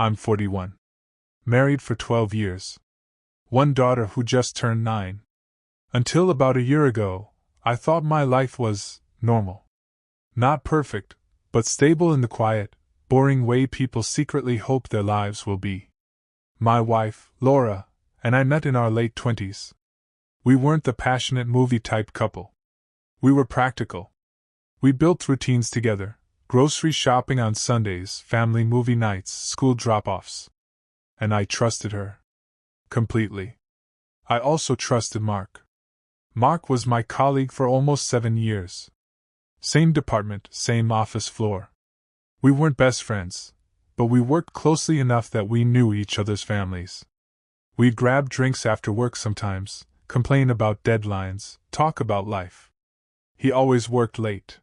I'm 41. Married for 12 years. One daughter who just turned 9. Until about a year ago, I thought my life was normal. Not perfect, but stable in the quiet, boring way people secretly hope their lives will be. My wife, Laura, and I met in our late 20s. We weren't the passionate movie-type couple. We were practical. We built routines together, grocery shopping on Sundays, family movie nights, school drop-offs. And I trusted her. Completely. I also trusted Mark. Mark was my colleague for almost 7 years. Same department, same office floor. We weren't best friends, but we worked closely enough that we knew each other's families. We'd grab drinks after work sometimes, complain about deadlines, talk about life. He always worked late.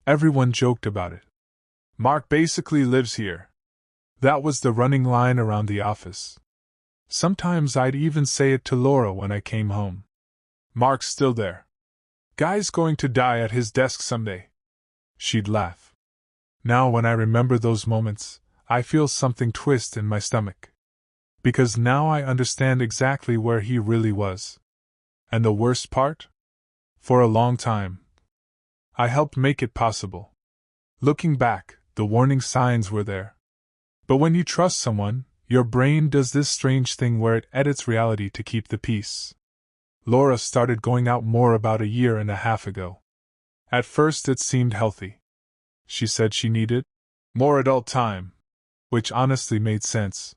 Everyone joked about it. Mark basically lives here. That was the running line around the office. Sometimes I'd even say it to Laura when I came home. Mark's still there. Guy's going to die at his desk someday. She'd laugh. Now when I remember those moments, I feel something twist in my stomach. Because now I understand exactly where he really was. And the worst part? For a long time, I helped make it possible. Looking back, the warning signs were there. But when you trust someone, your brain does this strange thing where it edits reality to keep the peace. Laura started going out more about a year and a half ago. At first it seemed healthy. She said she needed more adult time, which honestly made sense.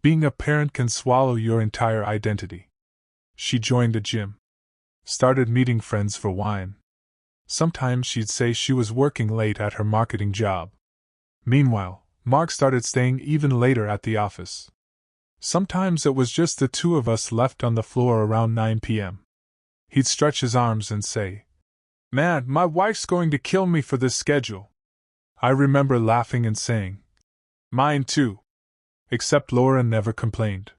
Being a parent can swallow your entire identity. She joined a gym. Started meeting friends for wine. Sometimes she'd say she was working late at her marketing job. Meanwhile, Mark started staying even later at the office. Sometimes it was just the two of us left on the floor around 9 p.m. He'd stretch his arms and say, "Man, my wife's going to kill me for this schedule." I remember laughing and saying, "Mine too." Except Laura never complained.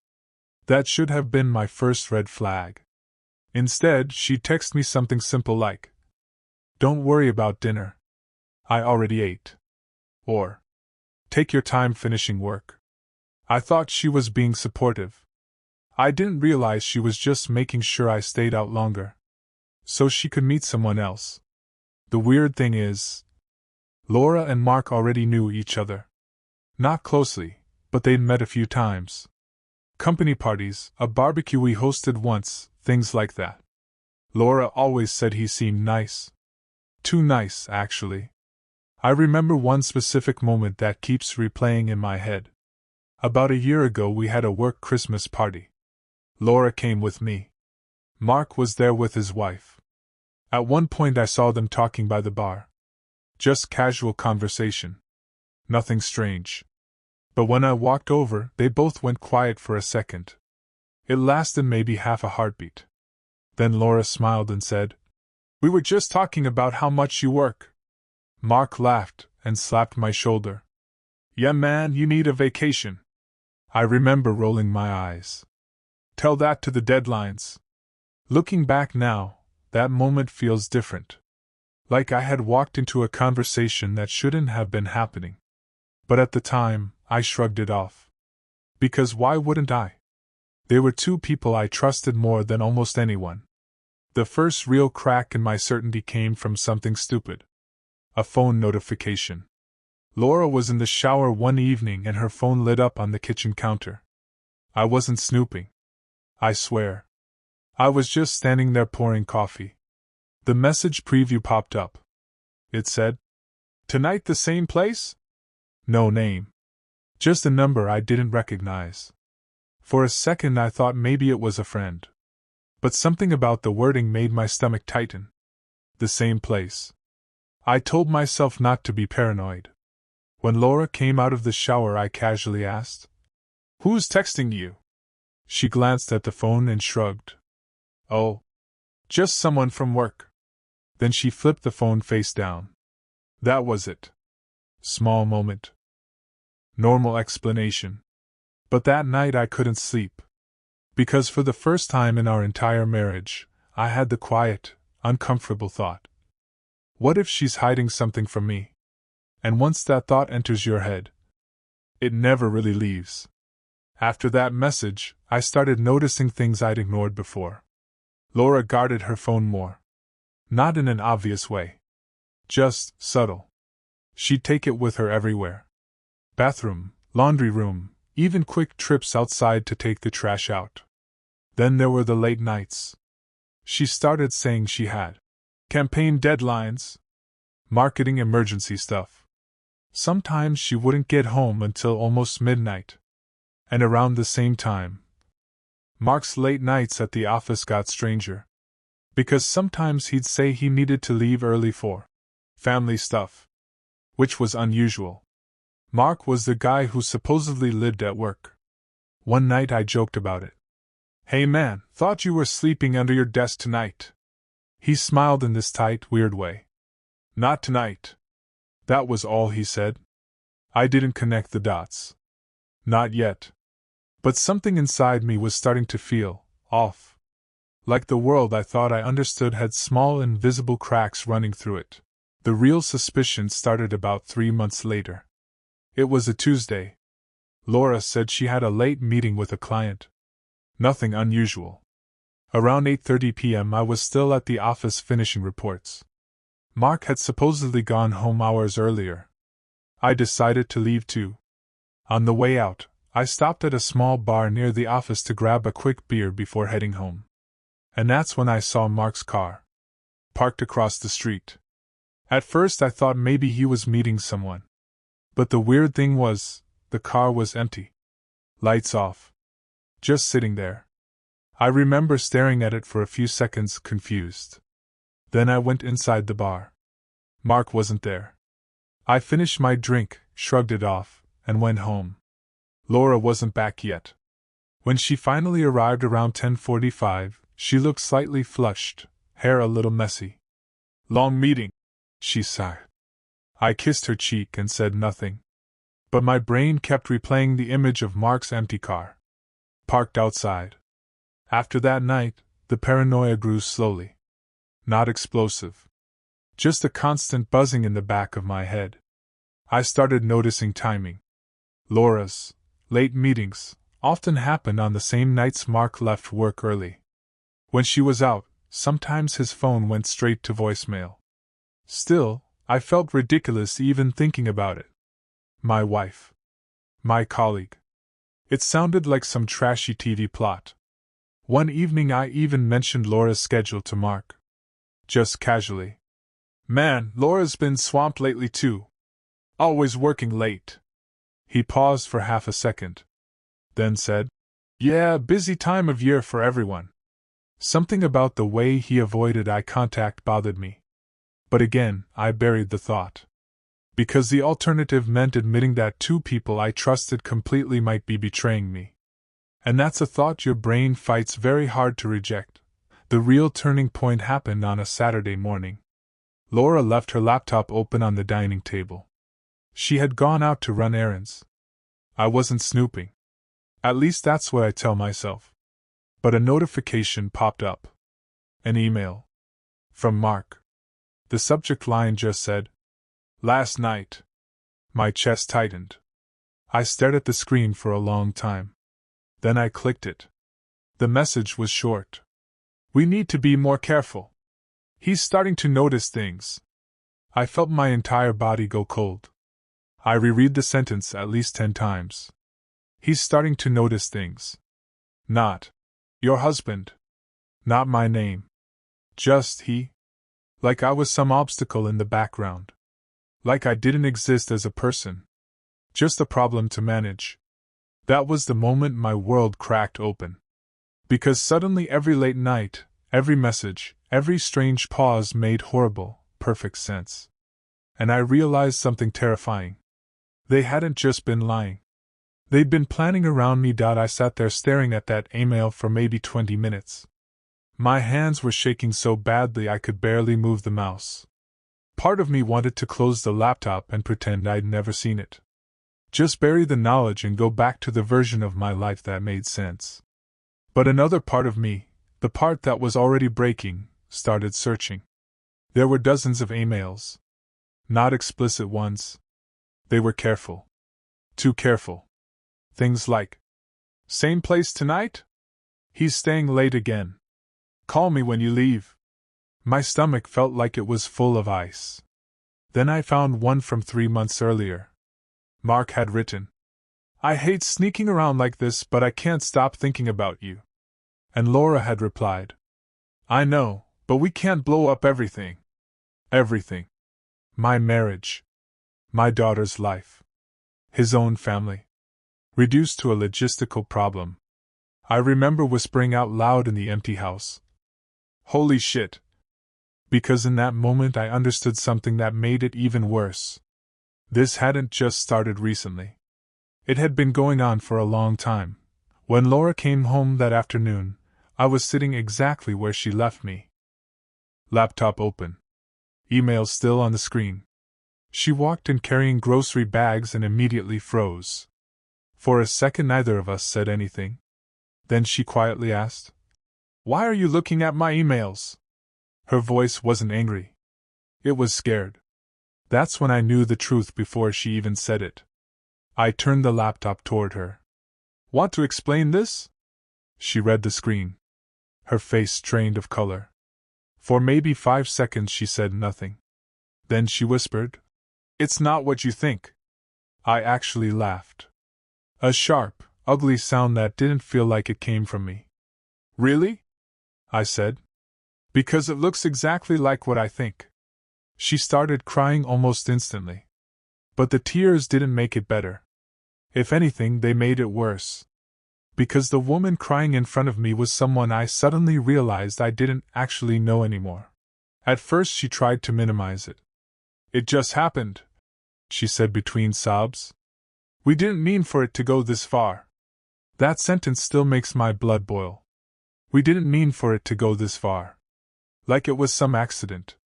That should have been my first red flag. Instead, she'd text me something simple like, "Don't worry about dinner. I already ate." Or, "Take your time finishing work." I thought she was being supportive. I didn't realize she was just making sure I stayed out longer, so she could meet someone else. The weird thing is, Laura and Mark already knew each other. Not closely, but they'd met a few times. Company parties, a barbecue we hosted once, things like that. Laura always said he seemed nice. Too nice, actually. I remember one specific moment that keeps replaying in my head. About a year ago we had a work Christmas party. Laura came with me. Mark was there with his wife. At one point I saw them talking by the bar. Just casual conversation. Nothing strange. But when I walked over, they both went quiet for a second. It lasted maybe half a heartbeat. Then Laura smiled and said, "We were just talking about how much you work." Mark laughed and slapped my shoulder. "Yeah man, you need a vacation." I remember rolling my eyes. Tell that to the deadlines. Looking back now, that moment feels different. Like I had walked into a conversation that shouldn't have been happening. But at the time, I shrugged it off. Because why wouldn't I? They were two people I trusted more than almost anyone. The first real crack in my certainty came from something stupid. A phone notification. Laura was in the shower one evening and her phone lit up on the kitchen counter. I wasn't snooping. I swear. I was just standing there pouring coffee. The message preview popped up. It said, "Tonight the same place?" No name. Just a number I didn't recognize. For a second I thought maybe it was a friend. But something about the wording made my stomach tighten. The same place. I told myself not to be paranoid. When Laura came out of the shower I casually asked, "Who's texting you?" She glanced at the phone and shrugged. "Oh. Just someone from work." Then she flipped the phone face down. That was it. Small moment. Normal explanation. But that night I couldn't sleep. Because for the first time in our entire marriage, I had the quiet, uncomfortable thought. What if she's hiding something from me? And once that thought enters your head, It never really leaves. After that message, I started noticing things I'd ignored before. Laura guarded her phone more. Not in an obvious way. Just subtle. She'd take it with her everywhere. Bathroom, laundry room, even quick trips outside to take the trash out. Then there were the late nights. She started saying she had campaign deadlines, marketing emergency stuff. Sometimes she wouldn't get home until almost midnight. And around the same time, Mark's late nights at the office got stranger. Because sometimes he'd say he needed to leave early for family stuff, which was unusual. Mark was the guy who supposedly lived at work. One night I joked about it. "Hey man, thought you were sleeping under your desk tonight." He smiled in this tight, weird way. "Not tonight." That was all he said. I didn't connect the dots. Not yet. But something inside me was starting to feel off. Like the world I thought I understood had small invisible cracks running through it. The real suspicion started about 3 months later. It was a Tuesday. Laura said she had a late meeting with a client. Nothing unusual. Around 8:30 p.m. I was still at the office finishing reports. Mark had supposedly gone home hours earlier. I decided to leave too. On the way out, I stopped at a small bar near the office to grab a quick beer before heading home. And that's when I saw Mark's car, parked across the street. At first I thought maybe he was meeting someone. But the weird thing was, the car was empty. Lights off. Just sitting there. I remember staring at it for a few seconds, confused. Then I went inside the bar. Mark wasn't there. I finished my drink, shrugged it off, and went home. Laura wasn't back yet. When she finally arrived around 10:45, she looked slightly flushed, hair a little messy. "Long meeting," she sighed. I kissed her cheek and said nothing. But my brain kept replaying the image of Mark's empty car, parked outside. After that night, the paranoia grew slowly. Not explosive. Just a constant buzzing in the back of my head. I started noticing timing. Laura's late meetings often happened on the same nights Mark left work early. When she was out, sometimes his phone went straight to voicemail. Still, I felt ridiculous even thinking about it. My wife. My colleague. It sounded like some trashy TV plot. One evening I even mentioned Laura's schedule to Mark. Just casually. "Man, Laura's been swamped lately too. Always working late." He paused for half a second. Then said, "Yeah, busy time of year for everyone." Something about the way he avoided eye contact bothered me. But again, I buried the thought. Because the alternative meant admitting that two people I trusted completely might be betraying me. And that's a thought your brain fights very hard to reject. The real turning point happened on a Saturday morning. Laura left her laptop open on the dining table. She had gone out to run errands. I wasn't snooping. At least that's what I tell myself. But a notification popped up. An email. From Mark. The subject line just said, "Last night." My chest tightened. I stared at the screen for a long time. Then I clicked it. The message was short. "We need to be more careful. He's starting to notice things." I felt my entire body go cold. I reread the sentence at least 10 times. He's starting to notice things. Not your husband. Not my name. Just he. Like I was some obstacle in the background. Like I didn't exist as a person. Just a problem to manage. That was the moment my world cracked open. Because suddenly every late night, every message, every strange pause made horrible, perfect sense. And I realized something terrifying. They hadn't just been lying. They'd been planning around me. I sat there staring at that email for maybe 20 minutes. My hands were shaking so badly I could barely move the mouse. Part of me wanted to close the laptop and pretend I'd never seen it. Just bury the knowledge and go back to the version of my life that made sense. But another part of me, the part that was already breaking, started searching. There were dozens of emails. Not explicit ones. They were careful. Too careful. Things like, same place tonight? He's staying late again. Call me when you leave. My stomach felt like it was full of ice. Then I found one from 3 months earlier. Mark had written, I hate sneaking around like this, but I can't stop thinking about you. And Laura had replied, I know, but we can't blow up everything. Everything. My marriage. My daughter's life. His own family. Reduced to a logistical problem. I remember whispering out loud in the empty house, holy shit. Because in that moment I understood something that made it even worse. This hadn't just started recently. It had been going on for a long time. When Laura came home that afternoon, I was sitting exactly where she left me. Laptop open. Email still on the screen. She walked in carrying grocery bags and immediately froze. For a second neither of us said anything. Then she quietly asked, Why are you looking at my emails? Her voice wasn't angry. It was scared. That's when I knew the truth before she even said it. I turned the laptop toward her. Want to explain this? She read the screen. Her face strained of color. For maybe 5 seconds she said nothing. Then she whispered, It's not what you think. I actually laughed. A sharp, ugly sound that didn't feel like it came from me. Really? I said. Because it looks exactly like what I think. She started crying almost instantly. But the tears didn't make it better. If anything, they made it worse. Because the woman crying in front of me was someone I suddenly realized I didn't actually know anymore. At first she tried to minimize it. It just happened, she said between sobs. We didn't mean for it to go this far. That sentence still makes my blood boil. We didn't mean for it to go this far. Like it was some accident.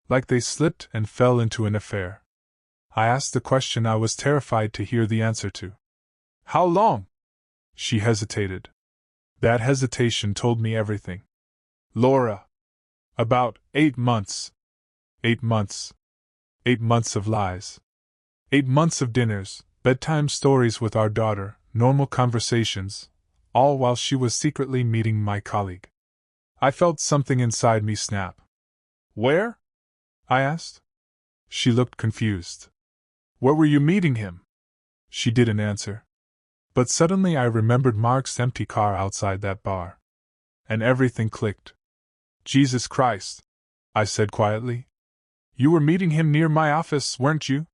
Like they slipped and fell into an affair. I asked the question I was terrified to hear the answer to. How long? She hesitated. That hesitation told me everything. Laura. About 8 months. 8 months. 8 months of lies. 8 months of dinners, bedtime stories with our daughter, normal conversations, all while she was secretly meeting my colleague. I felt something inside me snap. Where? I asked. She looked confused. Where were you meeting him? She didn't answer. But suddenly I remembered Mark's empty car outside that bar. And everything clicked. Jesus Christ, I said quietly. You were meeting him near my office, weren't you?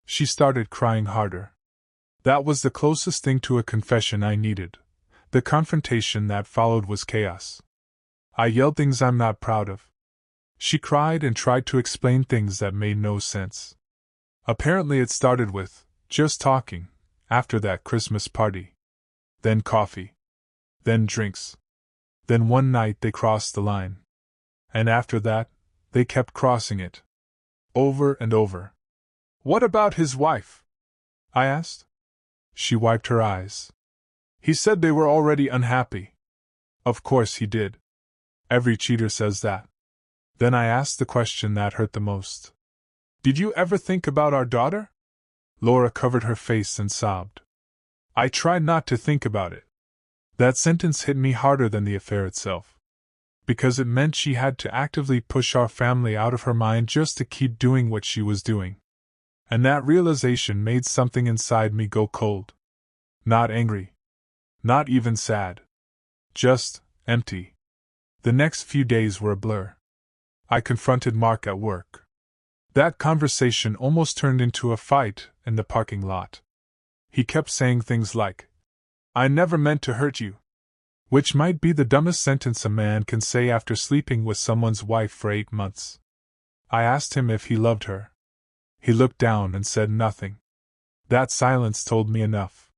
She started crying harder. That was the closest thing to a confession I needed. The confrontation that followed was chaos. I yelled things I'm not proud of. She cried and tried to explain things that made no sense. Apparently it started with just talking, after that Christmas party. Then coffee. Then drinks. Then one night they crossed the line. And after that, they kept crossing it. Over and over. What about his wife? I asked. She wiped her eyes. He said they were already unhappy. Of course he did. Every cheater says that. Then I asked the question that hurt the most. Did you ever think about our daughter? Laura covered her face and sobbed. I tried not to think about it. That sentence hit me harder than the affair itself. Because it meant she had to actively push our family out of her mind just to keep doing what she was doing. And that realization made something inside me go cold. Not angry. Not even sad. Just empty. The next few days were a blur. I confronted Mark at work. That conversation almost turned into a fight in the parking lot. He kept saying things like, I never meant to hurt you. Which might be the dumbest sentence a man can say after sleeping with someone's wife for 8 months. I asked him if he loved her. He looked down and said nothing. That silence told me enough.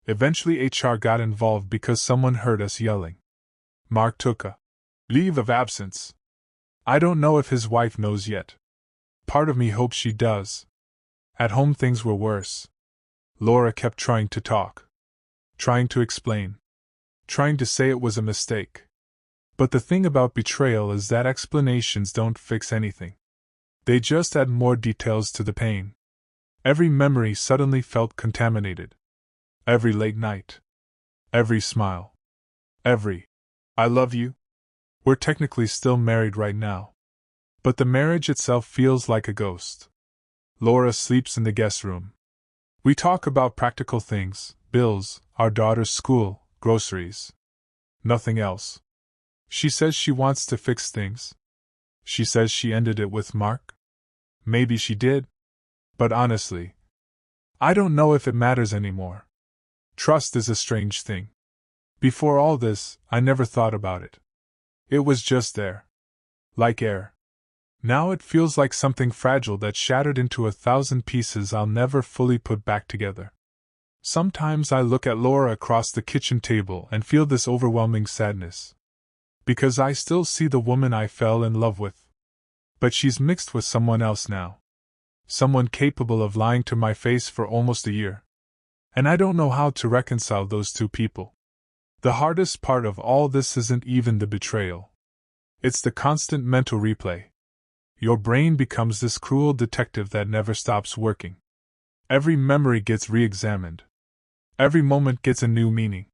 Eventually HR got involved because someone heard us yelling. Mark took a leave of absence. I don't know if his wife knows yet. Part of me hopes she does. At home things were worse. Laura kept trying to talk. Trying to explain. Trying to say it was a mistake. But the thing about betrayal is that explanations don't fix anything. They just add more details to the pain. Every memory suddenly felt contaminated. Every late night. Every smile. Every "I love you." We're technically still married right now. But the marriage itself feels like a ghost. Laura sleeps in the guest room. We talk about practical things, bills, our daughter's school, groceries. Nothing else. She says she wants to fix things. She says she ended it with Mark. Maybe she did. But honestly, I don't know if it matters anymore. Trust is a strange thing. Before all this, I never thought about it. It was just there. Like air. Now it feels like something fragile that shattered into 1,000 pieces I'll never fully put back together. Sometimes I look at Laura across the kitchen table and feel this overwhelming sadness. Because I still see the woman I fell in love with. But she's mixed with someone else now. Someone capable of lying to my face for almost a year. And I don't know how to reconcile those two people. The hardest part of all this isn't even the betrayal. It's the constant mental replay. Your brain becomes this cruel detective that never stops working. Every memory gets re-examined. Every moment gets a new meaning.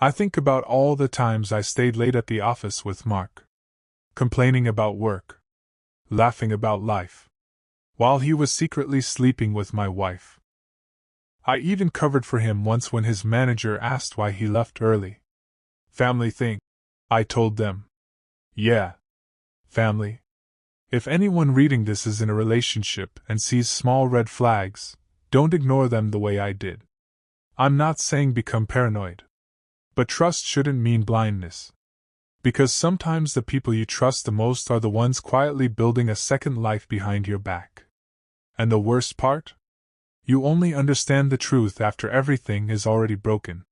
I think about all the times I stayed late at the office with Mark. Complaining about work. Laughing about life. While he was secretly sleeping with my wife. I even covered for him once when his manager asked why he left early. Family thing, I told them. Yeah. Family. If anyone reading this is in a relationship and sees small red flags, don't ignore them the way I did. I'm not saying become paranoid. But trust shouldn't mean blindness. Because sometimes the people you trust the most are the ones quietly building a second life behind your back. And the worst part? You only understand the truth after everything is already broken.